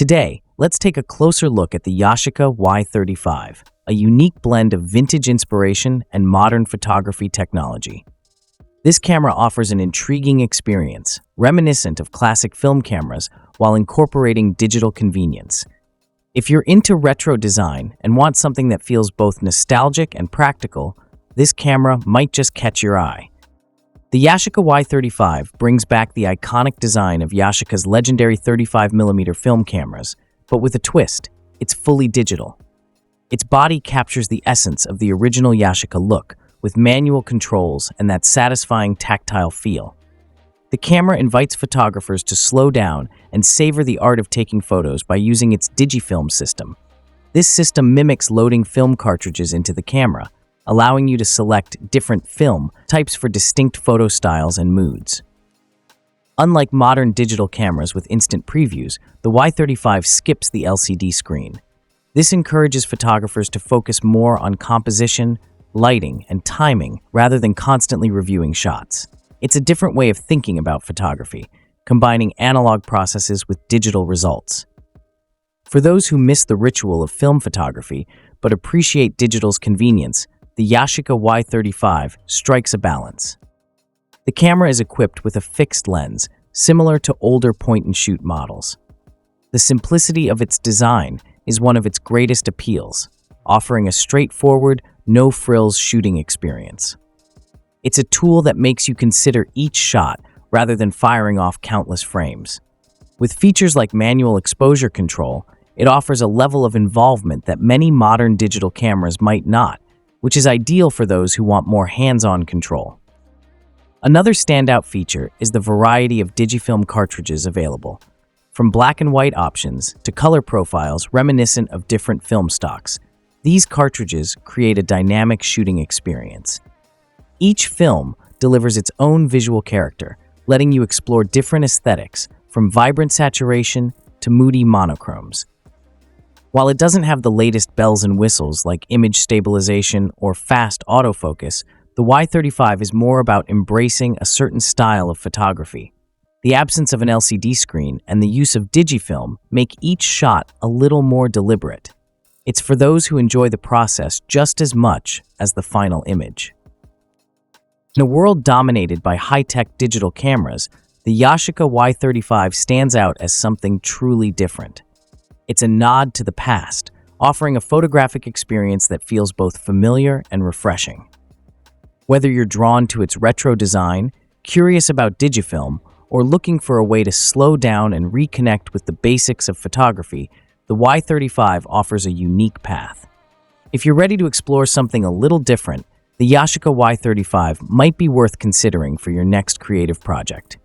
Today, let's take a closer look at the Yashica Y35, a unique blend of vintage inspiration and modern photography technology. This camera offers an intriguing experience, reminiscent of classic film cameras while incorporating digital convenience. If you're into retro design and want something that feels both nostalgic and practical, this camera might just catch your eye. The Yashica Y35 brings back the iconic design of Yashica's legendary 35mm film cameras, but with a twist. It's fully digital. Its body captures the essence of the original Yashica look, with manual controls and that satisfying tactile feel. The camera invites photographers to slow down and savor the art of taking photos by using its digiFilm system. This system mimics loading film cartridges into the camera, allowing you to select different film types for distinct photo styles and moods. Unlike modern digital cameras with instant previews, the Y35 skips the LCD screen. This encourages photographers to focus more on composition, lighting, and timing rather than constantly reviewing shots. It's a different way of thinking about photography, combining analog processes with digital results. For those who miss the ritual of film photography but appreciate digital's convenience, the Yashica Y35 strikes a balance. The camera is equipped with a fixed lens, similar to older point-and-shoot models. The simplicity of its design is one of its greatest appeals, offering a straightforward, no-frills shooting experience. It's a tool that makes you consider each shot rather than firing off countless frames. With features like manual exposure control, it offers a level of involvement that many modern digital cameras might not, which is ideal for those who want more hands-on control. Another standout feature is the variety of digiFilm cartridges available, from black and white options to color profiles reminiscent of different film stocks. These cartridges create a dynamic shooting experience. Each film delivers its own visual character, letting you explore different aesthetics, from vibrant saturation to moody monochromes. While it doesn't have the latest bells and whistles like image stabilization or fast autofocus, the Y35 is more about embracing a certain style of photography. The absence of an LCD screen and the use of digiFilm make each shot a little more deliberate. It's for those who enjoy the process just as much as the final image. In a world dominated by high-tech digital cameras, the Yashica Y35 stands out as something truly different. It's a nod to the past, offering a photographic experience that feels both familiar and refreshing. Whether you're drawn to its retro design, curious about digiFilm, or looking for a way to slow down and reconnect with the basics of photography, the Y35 offers a unique path. If you're ready to explore something a little different, the Yashica Y35 might be worth considering for your next creative project.